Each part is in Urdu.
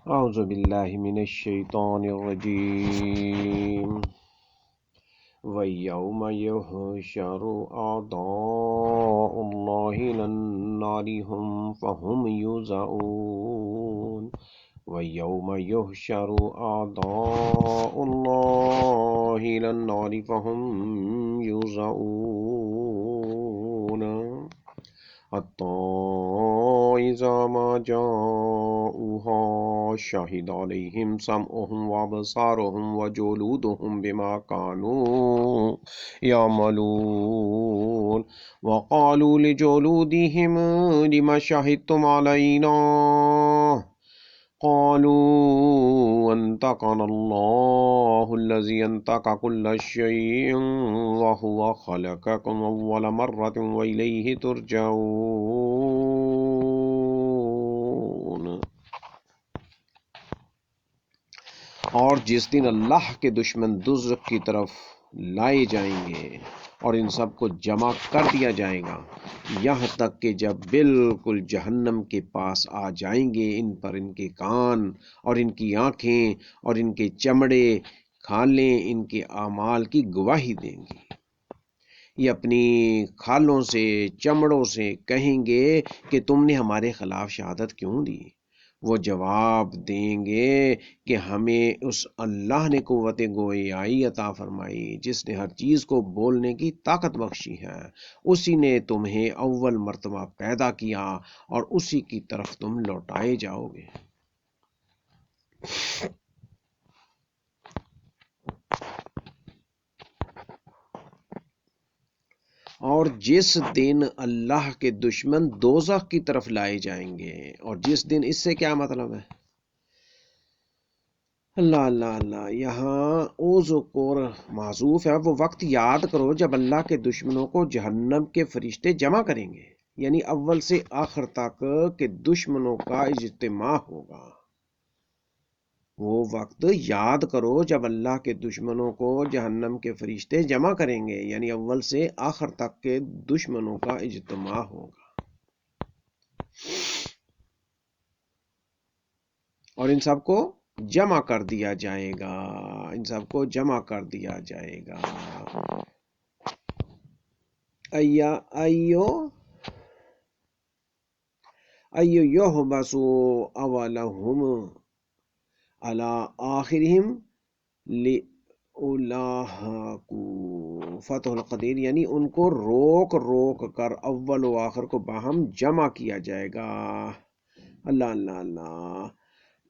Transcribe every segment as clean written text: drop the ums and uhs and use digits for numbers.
اعوذ باللہ من الشیطان الرجیم وَيَوْمَ يُحْشَرُ أَعْدَاءُ اللَّهِ إِلَى النَّارِ فَهُمْ يُوزَعُونَ وَيَوْمَ يُحْشَرُ أَعْدَاءُ اللَّهِ إِلَى النَّارِ فَهُمْ يُوزَعُونَ حَتَّى إِذَا مَا جَاءُوهَا شَهِدَ عَلَيْهِمْ سَمْعُهُمْ وَأَبْصَارُهُمْ وَجُلُودُهُمْ بِمَا كَانُوا يَعْمَلُونَ وَقَالُوا لِجُلُودِهِمْ لِمَ شَهِدتُّمْ عَلَيْنَا قالوا أنطقنا الله الذي أنطق كل شيء وهو خلقكم أول مرة وإليه ترجعون۔ اور جس دن اللہ کے دشمن دوزخ کی طرف لائے جائیں گے اور ان سب کو جمع کر دیا جائے گا یہاں تک کہ جب بالکل جہنم کے پاس آ جائیں گے ان پر ان کے کان اور ان کی آنکھیں اور ان کے چمڑے کھالیں ان کے اعمال کی گواہی دیں گی۔ یہ اپنی کھالوں سے چمڑوں سے کہیں گے کہ تم نے ہمارے خلاف شہادت کیوں دی؟ وہ جواب دیں گے کہ ہمیں اس اللہ نے قوت گویائی عطا فرمائی جس نے ہر چیز کو بولنے کی طاقت بخشی ہے، اسی نے تمہیں اول مرتبہ پیدا کیا اور اسی کی طرف تم لوٹائے جاؤ گے۔ اور جس دن اللہ کے دشمن دوزخ کی طرف لائے جائیں گے، اور جس دن، اس سے کیا مطلب ہے؟ اللہ اللہ اللہ، یہاں اوزکور معذوف ہے، وہ وقت یاد کرو جب اللہ کے دشمنوں کو جہنم کے فرشتے جمع کریں گے، یعنی اول سے آخر تک کے دشمنوں کا اجتماع ہوگا۔ وہ وقت یاد کرو جب اللہ کے دشمنوں کو جہنم کے فرشتے جمع کریں گے، یعنی اول سے آخر تک کے دشمنوں کا اجتماع ہوگا، اور ان سب کو جمع کر دیا جائے گا، ان سب کو جمع کر دیا جائے گا۔ ایو یحبسو اولہم علی آخرہم لِأُولَٰهَکُ فتح القدیر، یعنی ان کو روک روک کر اول و آخر کو باہم جمع کیا جائے گا۔ اللہ اللہ اللہ،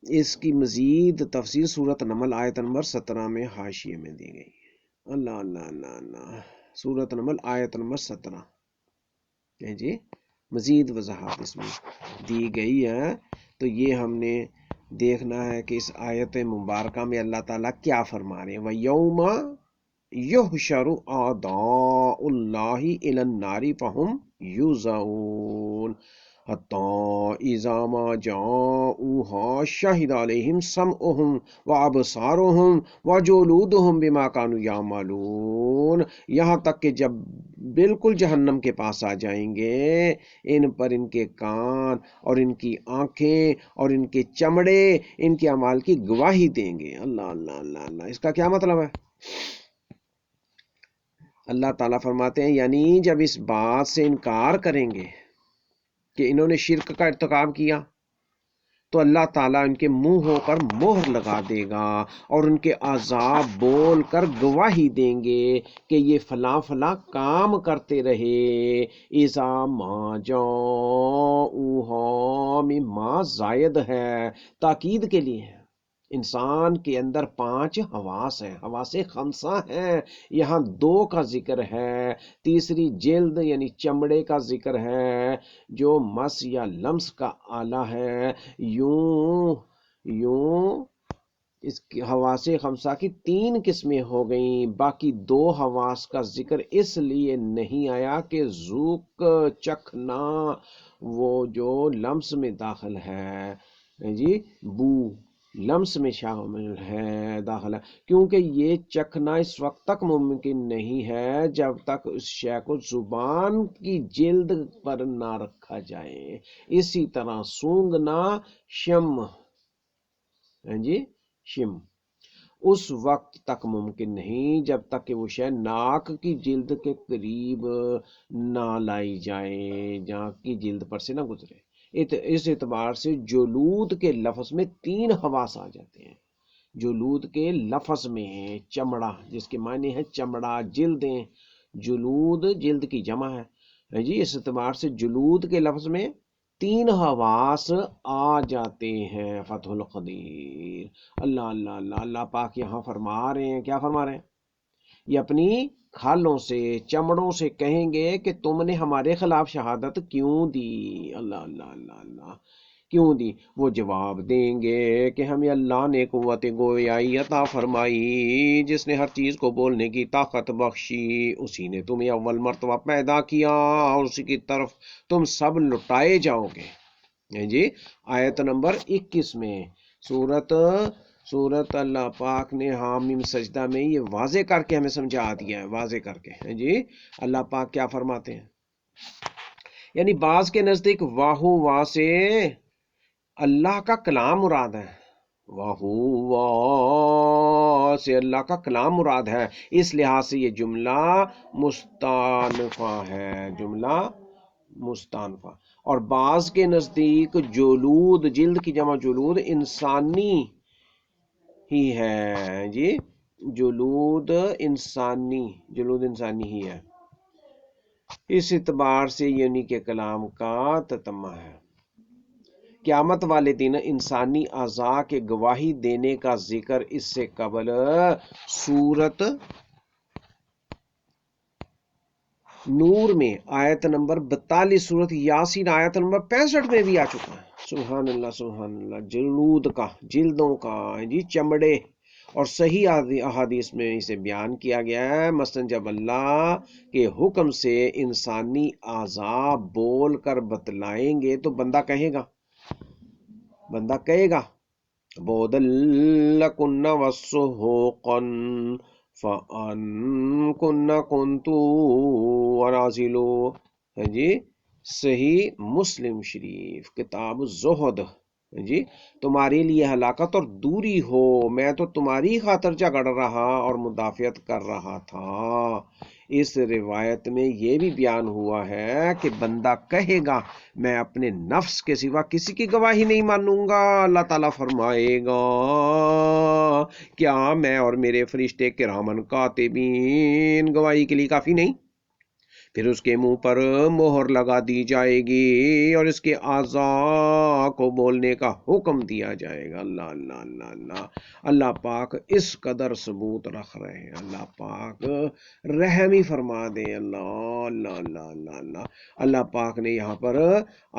اس کی مزید تفسیر سورۃ نمل آیت نمبر 17 میں حاشیے میں دی گئی ہے۔ اللہ اللہ اللہ اللہ، سورۃ نمل آیت نمبر 17 جی، مزید وضاحت اس میں دی گئی ہے۔ تو یہ ہم نے دیکھنا ہے کہ اس آیت مبارکہ میں اللہ تعالیٰ کیا فرما رہے ہیں۔ وَيَوْمَ يُحْشَرُ أَعْدَاءُ اللَّهِ إِلَى النَّارِ فَهُمْ يُوزَعُونَ حَتَّى إِذَا مَا جَاءُوهَا شَهِدَ عَلَيْهِمْ سَمْعُهُمْ وَأَبْصَارُهُمْ وَجُلُودُهُمْ بِمَا كَانُوا يَعْمَلُونَ، یہاں تک کہ جب بالکل جہنم کے پاس آ جائیں گے ان پر ان کے کان اور ان کی آنکھیں اور ان کے چمڑے ان کے اعمال کی گواہی دیں گے۔ اللہ اللہ اللہ اللہ، اس کا کیا مطلب ہے؟ اللہ تعالیٰ فرماتے ہیں یعنی جب اس بات سے انکار کریں گے کہ انہوں نے شرک کا ارتکاب کیا تو اللہ تعالیٰ ان کے منہوں پر مہر لگا دے گا اور ان کے اعضاء بول کر گواہی دیں گے کہ یہ فلاں فلاں کام کرتے رہے۔ اذا ما جاؤہا میں ما زائد ہے، تاکید کے لیے ہے۔ انسان کے اندر 5 حواس ہیں، حواس خمسہ ہیں، یہاں 2 کا ذکر ہے، تیسری جلد یعنی چمڑے کا ذکر ہے جو مس یا لمس کا آلہ ہے۔ یوں اس کی حواس خمسہ کی 3 قسمیں ہو گئیں، باقی 2 حواس کا ذکر اس لیے نہیں آیا کہ ذوق چکھنا وہ جو لمس میں داخل ہے جی، بو لمس میں شامل ہے داخلہ، کیونکہ یہ چکھنا اس وقت تک ممکن نہیں ہے جب تک اس شے کو زبان کی جلد پر نہ رکھا جائے۔ اسی طرح سونگنا، شم جی شم، اس وقت تک ممکن نہیں جب تک کہ وہ شے ناک کی جلد کے قریب نہ لائی جائے، ناک کی جلد پر سے نہ گزرے۔ اس اعتبار سے جلود کے لفظ میں 3 حواس آ جاتے ہیں۔ جلود کے لفظ میں چمڑا، جس کے معنی ہے چمڑا، جلدیں، جلود جلد کی جمع ہے جی۔ اس اعتبار سے جلود کے لفظ میں 3 حواس آ جاتے ہیں۔ فتح القدیر، اللہ اللہ اللہ، اللہ پاک یہاں فرما رہے ہیں، کیا فرما رہے ہیں؟ یہ اپنی کھالوں سے، چمڑوں سے کہیں گے کہ تم نے ہمارے خلاف شہادت کیوں دی؟ اللہ اللہ اللہ اللہ، کیوں دی؟ وہ جواب دیں گے کہ ہمیں اللہ نے قوت گویائی عطا فرمائی، جس نے ہر چیز کو بولنے کی طاقت بخشی، اسی نے تمہیں اول مرتبہ پیدا کیا اور اسی کی طرف تم سب لٹائے جاؤ گے۔ جی آیت نمبر 21 میں سورت اللہ پاک نے حامیم سجدہ میں یہ واضح کر کے ہمیں سمجھا دیا ہے، واضح کر کے جی۔ اللہ پاک کیا فرماتے ہیں؟ یعنی بعض کے نزدیک واہو واہ سے اللہ کا کلام مراد ہے، واہو واہ سے اللہ کا کلام مراد ہے، اس لحاظ سے یہ جملہ مستانفہ ہے، جملہ مستانفہ۔ اور بعض کے نزدیک جلود، جلد کی جمع جلود، انسانی ہی ہے جی، جلود انسانی ہی ہے۔ اس اعتبار سے یہ انہی کے کلام کا تتمہ ہے۔ قیامت والے دن انسانی اعضاء کے گواہی دینے کا ذکر اس سے قبل سورت نور میں آیت نمبر 42، سورت یاسین آیت نمبر 65 میں بھی آ چکا ہے۔ سبحان اللہ سبحان اللہ، جلود کا، جلدوں کا جی، چمڑے، اور صحیح احادیث میں اسے بیان کیا گیا ہے۔ مثلا جب اللہ کے حکم سے انسانی اعضاء بول کر بتلائیں گے تو بندہ کہے گا، بودل لکن وسحوقن فان کن کنتو ورازلو ہے جی، صحیح مسلم شریف کتاب الزہد جی، تمہارے لیے ہلاکت اور دوری ہو، میں تو تمہاری خاطر جھگڑ رہا اور مدافعت کر رہا تھا۔ اس روایت میں یہ بھی بیان ہوا ہے کہ بندہ کہے گا میں اپنے نفس کے سوا کسی کی گواہی نہیں مانوں گا۔ اللہ تعالیٰ فرمائے گا کیا میں اور میرے فرشتے کرامن کاتبین گواہی کے لیے کافی نہیں؟ پھر اس کے منہ پر مہر لگا دی جائے گی اور اس کے اعضاء کو بولنے کا حکم دیا جائے گا۔ اللہ اللہ اللہ اللہ، اللہ پاک اس قدر ثبوت رکھ رہے ہیں، اللہ پاک رحم ہی فرما دے۔ اللہ اللہ اللہ اللہ اللہ، اللہ پاک نے یہاں پر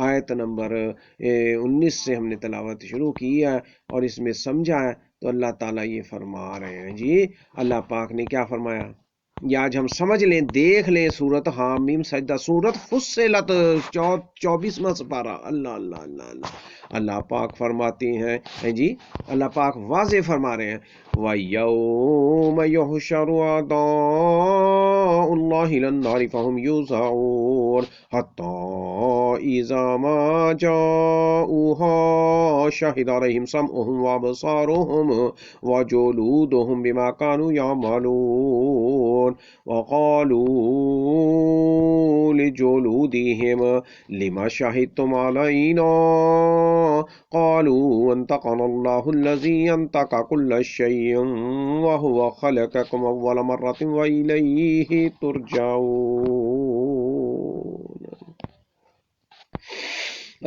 آیت نمبر 19 سے ہم نے تلاوت شروع کی ہے اور اس میں سمجھا ہے تو اللہ تعالیٰ یہ فرما رہے ہیں جی۔ اللہ پاک نے کیا فرمایا؟ یا آج ہم سمجھ لیں، دیکھ لیں سورت حامیم سجدہ، سورت فصلت 24واں سپارہ۔ اللہ اللہ اللہ اللہ، اللہ پاک فرماتے ہیں جی، اللہ پاک واضح فرما رہے ہیں وَيَوْمَ يُحْشَرُ أَعْدَاءُ اللَّهِ إِلَى النَّارِ فَهُمْ يُوزَعُونَ حَتَّى إِذَا مَا جَاءُوهَا شَهِدَ عَلَيْهِمْ سَمْعُهُمْ وَأَبْصَارُهُمْ وَجُلُودُهُمْ بِمَا كَانُوا يَعْمَلُونَ وَقَالُوا لِجُلُودِهِمْ لِمَ شَهِدتُّمْ عَلَيْنَا قَالُوا أَنطَقَنَا اللَّهُ الَّذِي أَنطَقَ كُلَّ شَيْءٍ وَهُوَ خَلَقَكُمْ أَوَّلَ مَرَّةٍ وَإِلَيْهِ تُرْجَعُونَ۔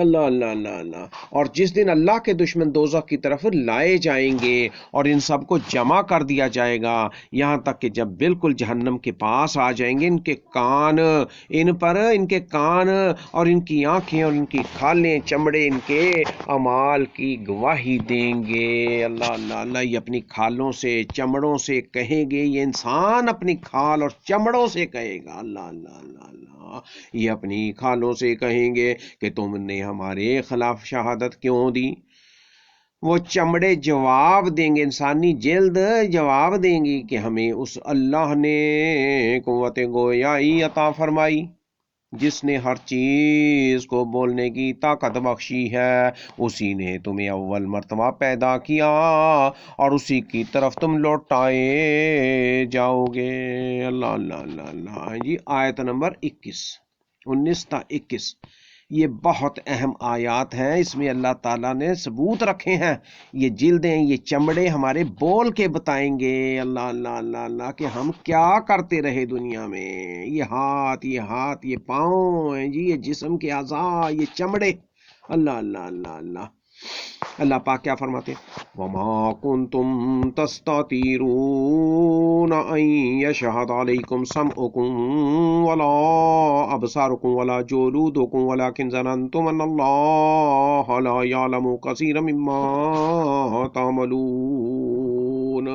اللہ اللہ اللہ اللہ، اور جس دن اللہ کے دشمن دوزخ کی طرف لائے جائیں گے اور ان سب کو جمع کر دیا جائے گا، یہاں تک کہ جب بالکل جہنم کے پاس آ جائیں گے، ان کے کان اور ان کی آنکھیں اور ان کی کھالیں، چمڑے ان کے اعمال کی گواہی دیں گے۔ اللہ اللہ اللہ، یہ اپنی کھالوں سے، چمڑوں سے کہیں گے، یہ انسان اپنی کھال اور چمڑوں سے کہے گا۔ اللہ اللہ اللہ اللہ، یہ اپنی کھالوں سے کہیں گے کہ تم نے ہمارے خلاف شہادت کیوں دی؟ وہ چمڑے جواب دیں گے، انسانی جلد جواب دیں گی کہ ہمیں اس اللہ نے قوت گویائی عطا فرمائی جس نے ہر چیز کو بولنے کی طاقت بخشی ہے، اسی نے تمہیں اول مرتبہ پیدا کیا اور اسی کی طرف تم لوٹائے جاؤ گے۔ اللہ اللہ اللہ اللہ جی، آیت نمبر 19 تا 21، یہ بہت اہم آیات ہیں۔ اس میں اللہ تعالیٰ نے ثبوت رکھے ہیں، یہ جلدیں، یہ چمڑے ہمارے بول کے بتائیں گے اللہ اللہ اللہ اللہ کہ ہم کیا کرتے رہے دنیا میں۔ یہ پاؤں ہیں جی، یہ جسم کے اعضاء، یہ چمڑے، اللہ اللہ اللہ اللہ۔ اللہ پاک کیا فرماتے ہیں؟ وَمَا كُنْتُمْ تَسْتَطِيعُونَ أَن يَشْهَدَ عَلَيْكُمْ سَمْعُكُمْ وَلَا أَبْصَارُكُمْ وَلَا جُلُودُكُمْ وَلَكِنْ ظَنَنْتُمْ أَنَّ اللَّهَ لَا يَعْلَمُ كَثِيرًا مِّمَّا تَعْمَلُونَ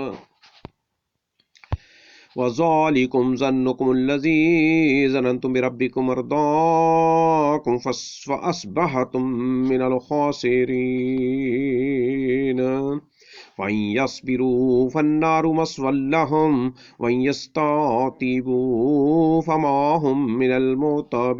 وَذَلِكُمْ ظَنُّكُمُ الَّذِي ظَنَنْتُمْ بِرَبِّكُمْ أَرْدَاكُمْ فَأَصْبَحْتُمْ مِنَ الْخَاسِرِينَ وَإِن يَصْبِرُوا فَالنَّارُ مَثْوًى لَّهُمْ وَإِن يَسْتَعْتِبُوا فَمَا هُم مِّنَ الْمُعْتَبِينَ۔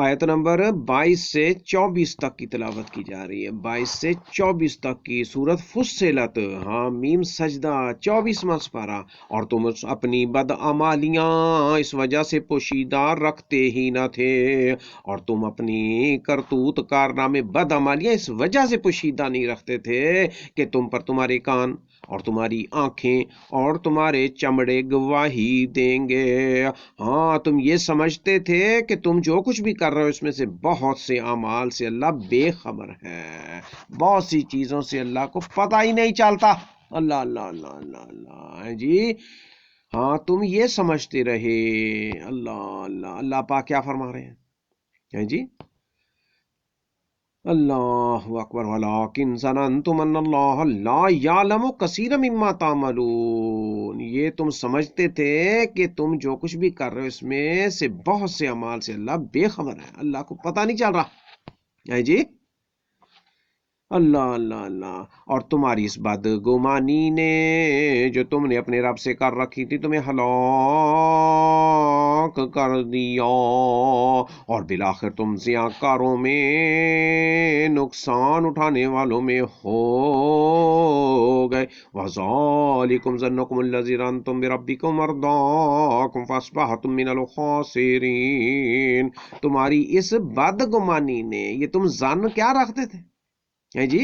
آیت نمبر 22 سے 24 تک کی تلاوت کی جا رہی ہے، 22 سے 24 تک کی سورت فصلت، حامیم سجدہ، 24واں سپارہ۔ اور تم اپنی بدعمالیاں اس وجہ سے پوشیدہ رکھتے ہی نہ تھے، اور تم اپنی کرتوت کارنامے بدعمالیاں اس وجہ سے پوشیدہ نہیں رکھتے تھے کہ تم پر تمہارے کان اور تمہاری آنکھیں اور تمہارے چمڑے گواہی دیں گے۔ ہاں، تم یہ سمجھتے تھے کہ تم جو کچھ بھی کر رہے ہو اس میں سے بہت سے اعمال سے اللہ بے خبر ہے، بہت سی چیزوں سے اللہ کو پتہ ہی نہیں چلتا۔ اللہ اللہ اللہ اللہ اللہ جی، ہاں تم یہ سمجھتے رہے۔ اللہ اللہ اللہ پاک کیا فرما رہے ہیں جی؟ اللہ اکبر، وَلَٰكِن ظَنَنْتُمْ أَنَّ اللَّهَ لَا يَعْلَمُ كَثِيرًا مِّمَّا تَعْمَلُونَ، یہ تم سمجھتے تھے کہ تم جو کچھ بھی کر رہے ہو اس میں سے بہت سے اعمال سے اللہ بے خبر ہے، اللہ کو پتہ نہیں چل رہا ہے جی۔ اللہ اللہ اللہ، اور تمہاری اس بدگمانی نے جو تم نے اپنے رب سے کر رکھی تھی تمہیں ہلاک کر دیا، اور بالآخر تم ضیاءکاروں میں، نقصان اٹھانے والوں میں ہو گئے۔ وَذَلِكُمْ ظَنُّكُمُ الَّذِي ظَنَنْتُمْ بِرَبِّكُمْ أَرْدَاكُمْ فَأَصْبَحْتُمْ مِنَ الْخَاسِرِينَ، تمہاری اس بدگمانی نے، یہ تم ظن کیا رکھتے تھے ہے جی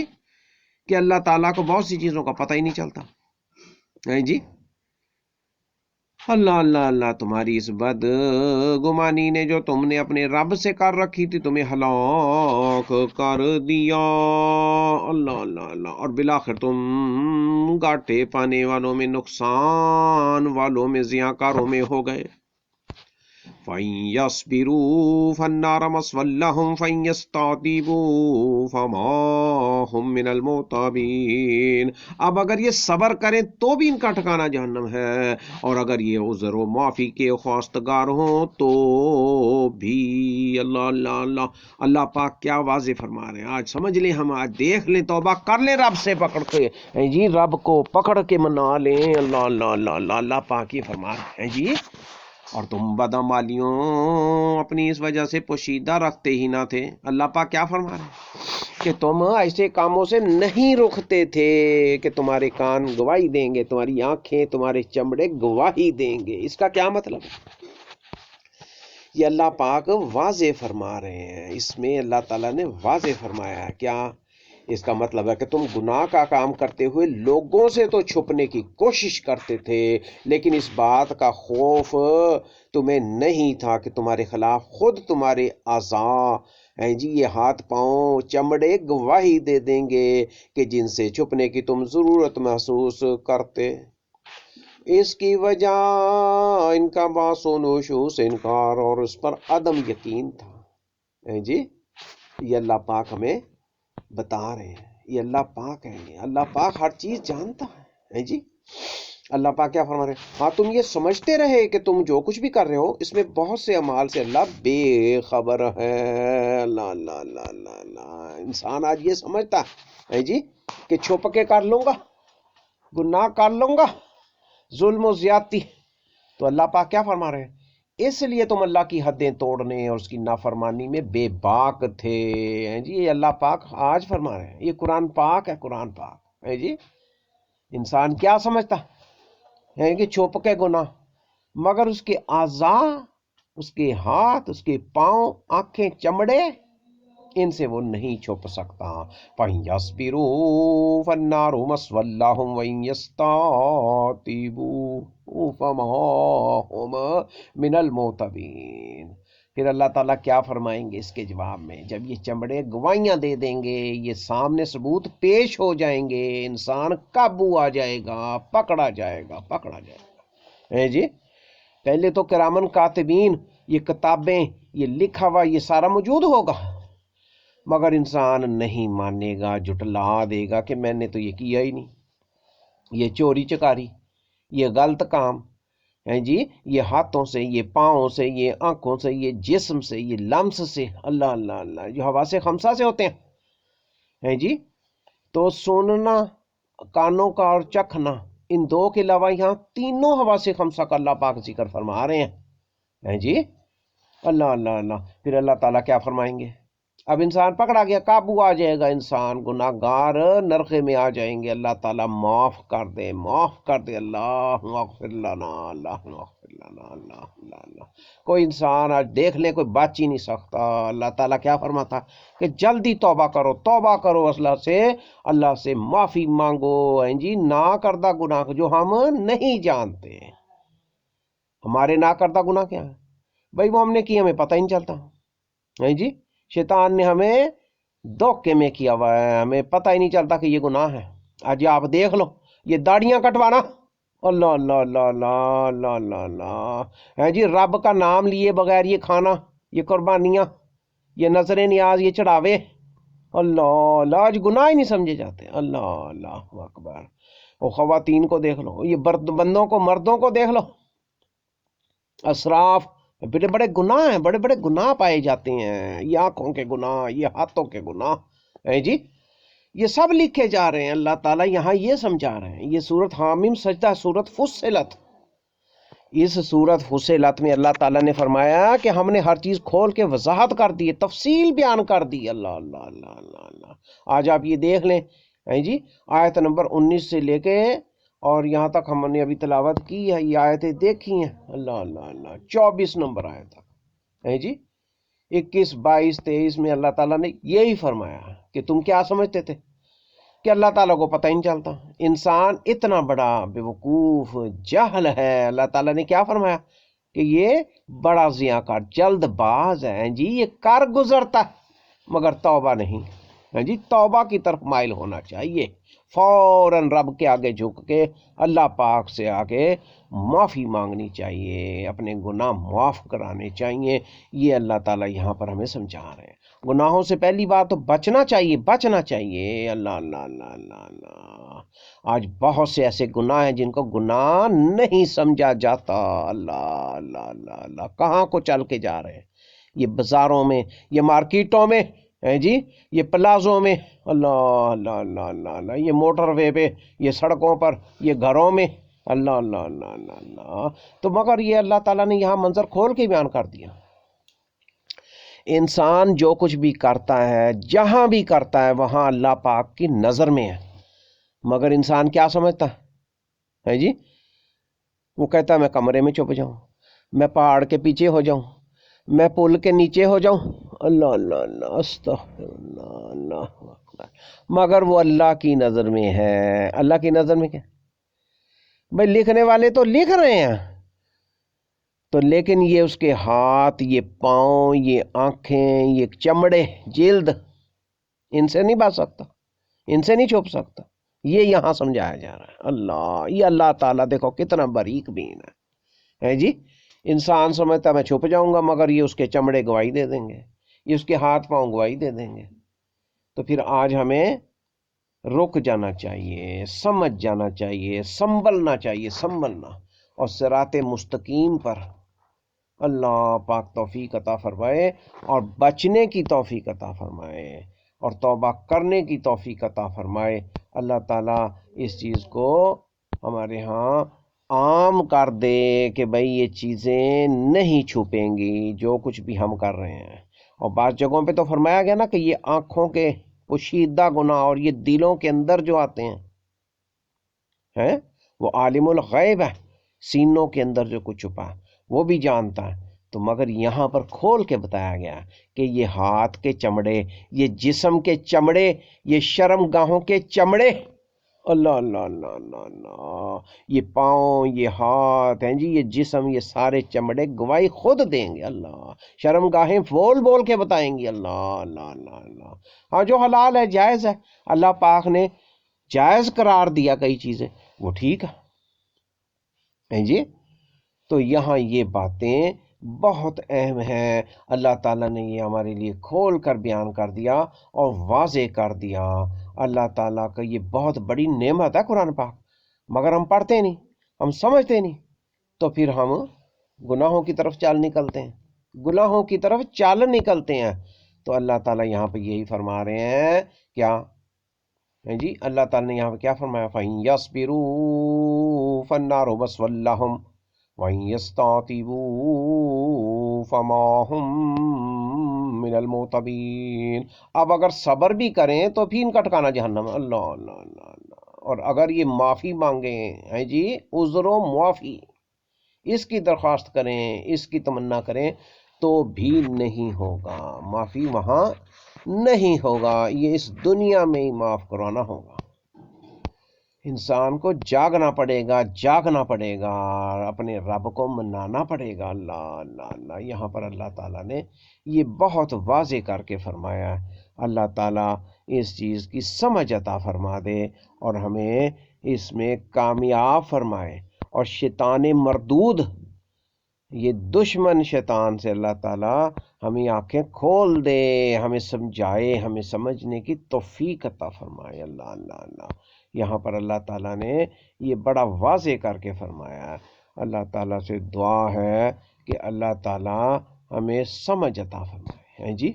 کہ اللہ تعالیٰ کو بہت سی چیزوں کا پتہ ہی نہیں چلتا ہے جی۔ اللہ اللہ اللہ، تمہاری اس بدگمانی نے جو تم نے اپنے رب سے کر رکھی تھی تمہیں ہلاک کر دیا۔ اللہ اللہ اللہ، اور بالآخر تم گھاٹے پانے والوں میں، نقصان والوں میں، ضیاءکاروں میں ہو گئے۔ فَإِن يَصْبِرُوا فَالنَّارُ مَثْوًى لَّهُمْ فَإِن يَسْتَعْتِبُوا فَمَا هُم مِّنَ الْمُعْتَبِينَ، اب اگر یہ صبر کریں تو بھی ان کا ٹھکانہ جہنم ہے، اور اگر یہ عذر و معافی کے خواستگار ہوں تو بھی۔ اللہ اللہ اللہ، اللہ پاک کیا واضح فرما رہے ہیں، آج سمجھ لیں، ہم آج دیکھ لیں، توبہ کر لیں رب سے پکڑ کے جی، رب کو پکڑ کے منا لیں۔ اللہ اللہ اللہ اللہ، اللہ پاک یہ فرما رہے ہیں جی، اور تم بدعمالیوں اپنی اس وجہ سے پوشیدہ رکھتے ہی نہ تھے۔ اللہ پاک کیا فرما رہے ہیں کہ تم ایسے کاموں سے نہیں رکتے تھے کہ تمہارے کان گواہی دیں گے، تمہاری آنکھیں، تمہارے چمڑے گواہی دیں گے۔ اس کا کیا مطلب ہے؟ یہ اللہ پاک واضح فرما رہے ہیں، اس میں اللہ تعالیٰ نے واضح فرمایا ہے کیا؟ اس کا مطلب ہے کہ تم گناہ کا کام کرتے ہوئے لوگوں سے تو چھپنے کی کوشش کرتے تھے، لیکن اس بات کا خوف تمہیں نہیں تھا کہ تمہارے خلاف خود تمہارے اعضاء ہیں جی، یہ ہاتھ پاؤں چمڑے گواہی دے دیں گے کہ جن سے چھپنے کی تم ضرورت محسوس کرتے۔ اس کی وجہ ان کا باس و نوشو سے انکار اور اس پر عدم یقین تھا جی۔ یہ اللہ پاک ہمیں بتا رہے ہیں، یہ اللہ پاک ہے، اللہ پاک ہر چیز جانتا ہے جی۔ اللہ پاک کیا فرما رہے ہیں؟ ہاں تم یہ سمجھتے رہے کہ تم جو کچھ بھی کر رہے ہو اس میں بہت سے اعمال سے اللہ بے خبر ہے۔ اللہ اللہ اللہ اللہ اللہ، انسان آج یہ سمجھتا ہے جی کہ چھپ کے کر لوں گا، گناہ کر لوں گا ظلم و زیادتی. تو اللہ پاک کیا فرما رہے ہیں؟ اس لیے تم اللہ کی حدیں توڑنے اور اس کی نافرمانی میں بے باک تھے. جی یہ اللہ پاک آج فرما رہے ہیں، یہ قرآن پاک ہے، قرآن پاک ہے. جی انسان کیا سمجھتا ہے کہ چھپ کے گناہ، مگر اس کے اعضاء، اس کے ہاتھ، اس کے پاؤں، آنکھیں، چمڑے، ان سے وہ نہیں چھپ سکتا. فَإِن فَالنَّارُ مَثْوًى لَّهُمْ وَإِن يَسْتَعْتِبُوا فَمَا هُمْ مِنَ الْمُعْتَبِينَ. پھر اللہ تعالیٰ کیا فرمائیں گے اس کے جواب میں؟ جب یہ چمڑے گواہیاں دے دیں گے، یہ سامنے ثبوت پیش ہو جائیں گے، انسان قابو آ جائے گا، پکڑا جائے گا، پکڑا جائے گا. جی پہلے تو کرامن کاتبین، یہ کتابیں، یہ لکھا ہوا، یہ سارا موجود ہوگا، مگر انسان نہیں مانے گا، جھٹلا دے گا کہ میں نے تو یہ کیا ہی نہیں، یہ چوری چکاری، یہ غلط کام ہے. جی یہ ہاتھوں سے، یہ پاؤں سے، یہ آنکھوں سے، یہ جسم سے، یہ لمس سے، اللہ اللہ اللہ، جو حواس خمسہ سے ہوتے ہیں. جی تو سننا، کانوں کا اور چکھنا، ان دو کے علاوہ یہاں تینوں حواس خمسہ کا اللہ پاک ذکر فرما رہے ہیں. جی اللہ اللہ اللہ. پھر اللہ تعالیٰ کیا فرمائیں گے؟ اب انسان پکڑا گیا، قابو آ جائے گا، انسان گناہ گار نرخے میں آ جائیں گے. اللہ تعالیٰ معاف کر دے، معاف کر دے. اللہ اغفر لنا، اللہ اغفر لنا، اللہ اللہ اللہ. کوئی انسان آج دیکھ لے، کوئی بچ ہی نہیں سکتا. اللہ تعالیٰ کیا فرماتا کہ جلدی توبہ کرو، توبہ کرو، اللہ سے معافی مانگو. جی نا کردہ گناہ جو ہم نہیں جانتے. ہمارے نا کردہ گناہ کیا ہے بھائی؟ وہ ہم نے کی، ہمیں پتہ ہی نہیں چلتا. جی شیطان نے ہمیں دھوکے میں کیا ہوا ہے، ہمیں پتہ ہی نہیں چلتا کہ یہ گناہ ہے. آج آپ دیکھ لو، یہ داڑیاں کٹوانا، اللہ اللہ اللہ اللہ اللہ اللہ اللہ ہے. جی رب کا نام لیے بغیر یہ کھانا، یہ قربانیاں، یہ نظر نیاز، یہ چڑھاوے، اللہ اللہ، آج گناہ ہی نہیں سمجھے جاتے. اللہ اللہ اکبر. وہ خواتین کو دیکھ لو، یہ بندوں کو، مردوں کو دیکھ لو، اسراف، بڑے بڑے گناہ ہیں، بڑے بڑے گناہ پائے جاتے ہیں. یہ آنکھوں کے گناہ، یہ ہاتھوں کے گناہ ہے. جی یہ سب لکھے جا رہے ہیں. اللہ تعالیٰ یہاں یہ سمجھا رہے ہیں. یہ سورت حامیم سجدہ، سورت فصلت، اس سورت فصلت میں اللہ تعالیٰ نے فرمایا کہ ہم نے ہر چیز کھول کے وضاحت کر دی، تفصیل بیان کر دی. اللہ اللہ اللہ اللہ اللہ. آج آپ یہ دیکھ لیں. جی آیت نمبر 19 سے لے کے اور یہاں تک ہم نے ابھی تلاوت کی ہے، یہ آیتیں دیکھی ہیں. اللہ اللہ اللہ. 24 نمبر آیت تک. جی 21، 22، 23 میں اللہ تعالیٰ نے یہی فرمایا کہ تم کیا سمجھتے تھے کہ اللہ تعالیٰ کو پتہ ہی نہیں چلتا. انسان اتنا بڑا بیوقوف جاہل ہے. اللہ تعالیٰ نے کیا فرمایا کہ یہ بڑا ضیاءکار، جلد باز ہے. جی یہ کر گزرتا مگر توبہ نہیں. جی توبہ کی طرف مائل ہونا چاہیے، فوراً رب کے آگے جھک کے اللہ پاک سے آگے معافی مانگنی چاہیے، اپنے گناہ معاف کرانے چاہیے. یہ اللہ تعالیٰ یہاں پر ہمیں سمجھا رہے ہیں. گناہوں سے پہلی بات تو بچنا چاہیے، بچنا چاہیے. اللہ اللہ اللہ اللہ اللہ. آج بہت سے ایسے گناہ ہیں جن کو گناہ نہیں سمجھا جاتا. اللہ اللہ اللہ اللہ. کہاں کو چل کے جا رہے ہیں؟ یہ بازاروں میں، یہ مارکیٹوں میں، جی یہ پلازوں میں، اللہ اللہ اللہ اللہ اللہ، یہ موٹر وے پہ، یہ سڑکوں پر، یہ گھروں میں، اللہ اللہ اللہ اللہ اللہ. تو مگر یہ اللہ تعالیٰ نے یہاں منظر کھول کے بیان کر دیا. انسان جو کچھ بھی کرتا ہے، جہاں بھی کرتا ہے، وہاں اللہ پاک کی نظر میں ہے. مگر انسان کیا سمجھتا ہے؟ جی وہ کہتا ہے میں کمرے میں چھپ جاؤں، میں پہاڑ کے پیچھے ہو جاؤں، میں پل کے نیچے ہو جاؤں. اللہ اللہ اللہ، استغفر اللہ، اللہ اکبر. مگر وہ اللہ کی نظر میں ہے. اللہ کی نظر میں کیا بھائی؟ لکھنے والے تو لکھ رہے ہیں تو، لیکن یہ اس کے ہاتھ، یہ پاؤں، یہ آنکھیں، یہ چمڑے، جلد، ان سے نہیں بچ سکتا، ان سے نہیں چھپ سکتا. یہ یہاں سمجھایا جا رہا ہے. اللہ، یہ اللہ تعالیٰ دیکھو کتنا باریک بین ہے. جی انسان سمجھتا میں چھپ جاؤں گا، مگر یہ اس کے چمڑے گواہی دے دیں گے، یہ اس کے ہاتھ پاؤں گواہی دے دیں گے. تو پھر آج ہمیں رک جانا چاہیے، سمجھ جانا چاہیے، سنبھلنا چاہیے، سنبھلنا، اور صراط مستقیم پر اللہ پاک توفیق عطا فرمائے، اور بچنے کی توفیق عطا فرمائے، اور توبہ کرنے کی توفیق عطا فرمائے. اللہ تعالیٰ اس چیز کو ہمارے ہاں عام کر دے کہ بھئی یہ چیزیں نہیں چھپیں گی جو کچھ بھی ہم کر رہے ہیں. اور بعض جگہوں پہ تو فرمایا گیا نا کہ یہ آنکھوں کے پوشیدہ گناہ اور یہ دلوں کے اندر جو آتے ہیں وہ عالم الغیب ہے، سینوں کے اندر جو کچھ چھپا ہے وہ بھی جانتا ہے. تو مگر یہاں پر کھول کے بتایا گیا کہ یہ ہاتھ کے چمڑے، یہ جسم کے چمڑے، یہ شرم گاہوں کے چمڑے، اللہ اللہ اللہ اللہ اللہ، یہ پاؤں، یہ ہاتھ ہیں جی، یہ جسم، یہ سارے چمڑے گواہی خود دیں گے. اللہ، شرم گاہیں بول بول کے بتائیں گی. اللہ اللہ اللہ اللہ. ہاں جو حلال ہے، جائز ہے، اللہ پاک نے جائز قرار دیا کئی چیزیں، وہ ٹھیک ہے جی. تو یہاں یہ باتیں بہت اہم ہیں. اللہ تعالیٰ نے یہ ہمارے لیے کھول کر بیان کر دیا اور واضح کر دیا. اللہ تعالیٰ کا یہ بہت بڑی نعمت ہے قرآن پاک، مگر ہم پڑھتے نہیں، ہم سمجھتے نہیں، تو پھر ہم گناہوں کی طرف چال نکلتے ہیں، گناہوں کی طرف چال نکلتے ہیں. تو اللہ تعالیٰ یہاں پہ یہی فرما رہے ہیں کیا جی، اللہ تعالیٰ نے یہاں پہ کیا فرمایا؟ فَإِن يَصْبِرُوا فَالنَّارُ مَثْوًى لَّهُمْ وَإِن يَسْتَعْتِبُوا فَمَا هُم مِّنَ الْمُعْتَبِينَ. اب اگر صبر بھی کریں تو بھی ان کا ٹھکانہ جہنم ہے. اللہ اللہ اللہ اللہ. اور اگر یہ معافی مانگیں ہیں جی، عذر و معافی، اس کی درخواست کریں، اس کی تمنا کریں، تو بھی نہیں ہوگا، معافی وہاں نہیں ہوگا. یہ اس دنیا میں ہی معاف کروانا ہوگا. انسان کو جاگنا پڑے گا، جاگنا پڑے گا، اپنے رب کو منانا پڑے گا. اللہ اللہ اللہ. یہاں پر اللہ تعالیٰ نے یہ بہت واضح کر کے فرمایا ہے. اللہ تعالیٰ اس چیز کی سمجھ عطا فرما دے اور ہمیں اس میں کامیاب فرمائے. اور شیطان مردود، یہ دشمن شیطان سے اللہ تعالیٰ ہمیں آنکھیں کھول دے، ہمیں سمجھائے، ہمیں سمجھنے کی توفیق عطا فرمائے. اللہ اللہ اللہ. یہاں پر اللہ تعالیٰ نے یہ بڑا واضح کر کے فرمایا ہے. اللہ تعالیٰ سے دعا ہے کہ اللہ تعالیٰ ہمیں سمجھ عطا فرمائے جی،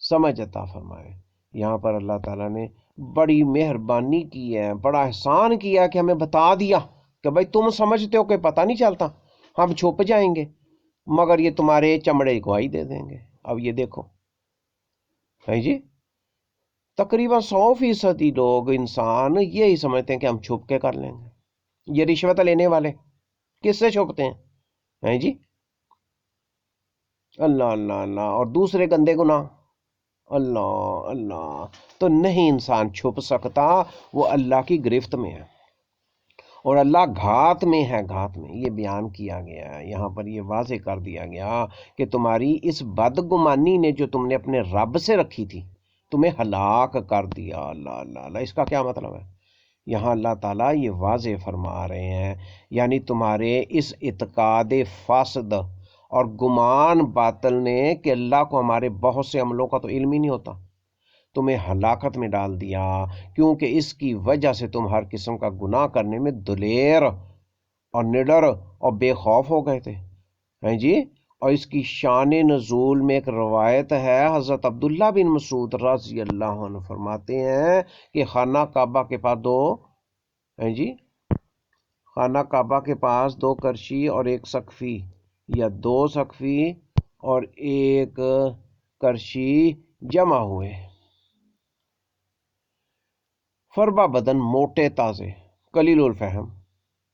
سمجھ عطا فرمائے. یہاں پر اللہ تعالیٰ نے بڑی مہربانی کی ہے، بڑا احسان کیا کہ ہمیں بتا دیا کہ بھائی تم سمجھتے ہو کہ پتہ نہیں چلتا، ہم چھپ جائیں گے، مگر یہ تمہارے چمڑے گواہی دے دیں گے. اب یہ دیکھو ہے جی، تقریباً 100% لوگ، انسان یہی سمجھتے ہیں کہ ہم چھپ کے کر لیں گے. یہ رشوت لینے والے کس سے چھپتے ہیں جی؟ اللہ اللہ اللہ. اور دوسرے گندے گناہ، اللہ اللہ. تو نہیں انسان چھپ سکتا، وہ اللہ کی گرفت میں ہے، اور اللہ گھات میں ہے، گھات میں. یہ بیان کیا گیا ہے یہاں پر، یہ واضح کر دیا گیا کہ تمہاری اس بدگمانی نے جو تم نے اپنے رب سے رکھی تھی تمہیں ہلاک کر دیا. اللہ اللہ اللہ. اس کا کیا مطلب ہے؟ یہاں اللہ تعالیٰ یہ واضح فرما رہے ہیں، یعنی تمہارے اس اعتقاد فاسد اور گمان باطل نے کہ اللہ کو ہمارے بہت سے عملوں کا تو علم ہی نہیں ہوتا، تمہیں ہلاکت میں ڈال دیا، کیونکہ اس کی وجہ سے تم ہر قسم کا گناہ کرنے میں دلیر اور نڈر اور بے خوف ہو گئے تھے ہیں جی. اور اس کی شان نزول میں ایک روایت ہے، حضرت عبداللہ بن مسعود رضی اللہ عنہ فرماتے ہیں کہ خانہ کعبہ کے پاس ہیں جی، خانہ کعبہ کے پاس 2 کرشی اور 1 سقفی، یا 2 سقفی اور 1 کرشی جمع ہوئے، فربا بدن، موٹے تازے، قلیل الفہم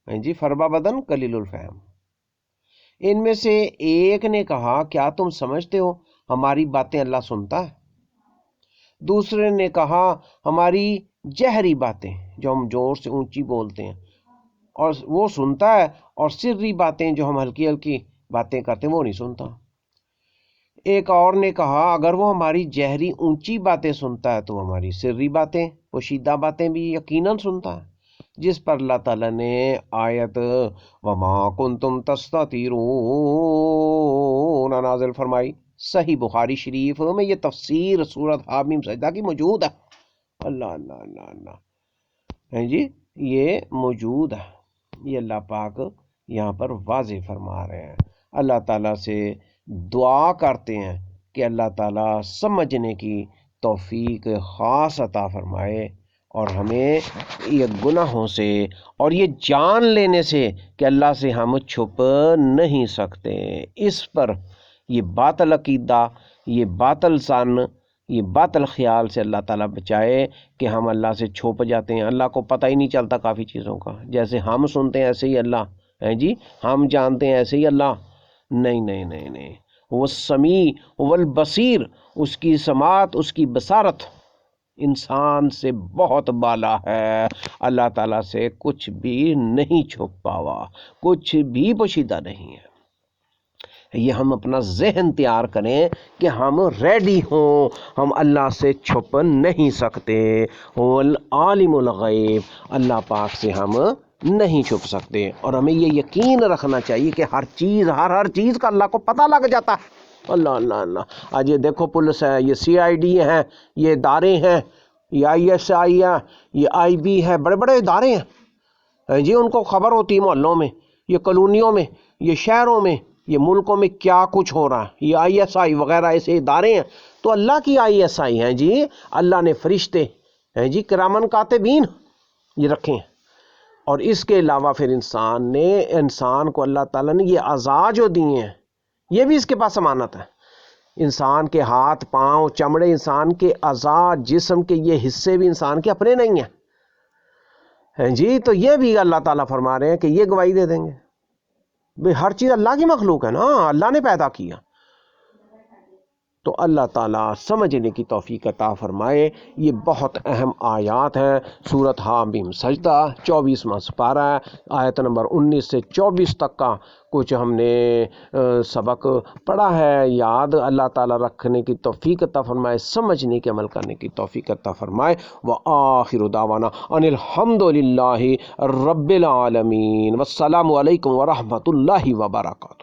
ہیں جی، فربا بدن قلیل الفہم. ان میں سے ایک نے کہا کیا تم سمجھتے ہو ہماری باتیں اللہ سنتا ہے؟ دوسرے نے کہا ہماری جہری باتیں جو ہم زور سے اونچی بولتے ہیں اور وہ سنتا ہے، اور سری باتیں جو ہم ہلکی ہلکی باتیں کرتے ہیں وہ نہیں سنتا. ایک اور نے کہا اگر وہ ہماری جہری اونچی باتیں سنتا ہے تو ہماری سری باتیں، پوشیدہ باتیں بھی یقیناً سنتا ہے. جس پر اللہ تعالیٰ نے آیت وَمَا كُنْتُمْ تَسْتَتِرُونَ نازل فرمائی. صحیح بخاری شریف میں یہ تفسیر سورۃ حامیم سجدہ کی موجود ہے. اللہ اللہ اللہ اللہ ہے جی، یہ موجود ہے. یہ اللہ پاک یہاں پر واضح فرما رہے ہیں. اللہ تعالیٰ سے دعا کرتے ہیں کہ اللہ تعالیٰ سمجھنے کی توفیق خاص عطا فرمائے. اور ہمیں یہ گناہوں سے اور یہ جان لینے سے کہ اللہ سے ہم چھپ نہیں سکتے، اس پر یہ باطل عقیدہ، یہ باطل سن، یہ باطل خیال سے اللہ تعالیٰ بچائے کہ ہم اللہ سے چھپ جاتے ہیں، اللہ کو پتہ ہی نہیں چلتا کافی چیزوں کا، جیسے ہم سنتے ہیں ایسے ہی اللہ ہیں جی، ہم جانتے ہیں ایسے ہی اللہ، نہیں نہیں نہیں نہیں، وہ سمیع والبصیر، اس کی سماعت، اس کی بصارت انسان سے بہت بالا ہے، اللہ تعالیٰ سے کچھ بھی نہیں چھپا ہوا، کچھ بھی پوشیدہ نہیں ہے۔ یہ ہم اپنا ذہن تیار کریں کہ ہم ریڈی ہوں، ہم اللہ سے چھپ نہیں سکتے، عالم الغیب، اللہ پاک سے ہم نہیں چھپ سکتے، اور ہمیں یہ یقین رکھنا چاہیے کہ ہر چیز کا اللہ کو پتہ لگ جاتا ہے۔ اللہ اللہ اللہ، آج یہ دیکھو پولیس ہے، یہ CID ہیں، یہ ادارے ہیں، یہ ISI ہے، یہ IB ہے، بڑے بڑے ادارے ہیں جی، ان کو خبر ہوتی ہے محلوں میں، یہ کالونیوں میں، یہ شہروں میں، یہ ملکوں میں کیا کچھ ہو رہا ہے، یہ ISI وغیرہ ایسے ادارے ہیں، تو اللہ کی ISI ہیں جی، اللہ نے فرشتے ہیں جی کرامن کاتبین یہ رکھے ہیں، اور اس کے علاوہ پھر انسان کو اللہ تعالیٰ نے یہ اعضاء جو دیے ہیں، یہ بھی اس کے پاس امانت ہے، انسان کے ہاتھ پاؤں چمڑے، انسان کے اعضاء جسم کے یہ حصے بھی انسان کے اپنے نہیں ہیں جی، تو یہ بھی اللہ تعالیٰ فرما رہے ہیں کہ یہ گواہی دے دیں گے، بھئی ہر چیز اللہ کی مخلوق ہے نا، اللہ نے پیدا کیا، تو اللہ تعالیٰ سمجھنے کی توفیق عطا فرمائے۔ یہ بہت اہم آیات ہیں، سورۃ حامیم سجدہ 24واں سپارہ ہے، آیت نمبر 19 سے 24 تک کا کچھ ہم نے سبق پڑھا ہے، یاد اللہ تعالیٰ رکھنے کی توفیق عطا فرمائے، سمجھنے کے عمل کرنے کی توفیق عطا فرمائے۔ وآخر دعوانا ان الحمد للہ رب العالمین، والسلام علیکم ورحمۃ اللہ وبرکاتہ۔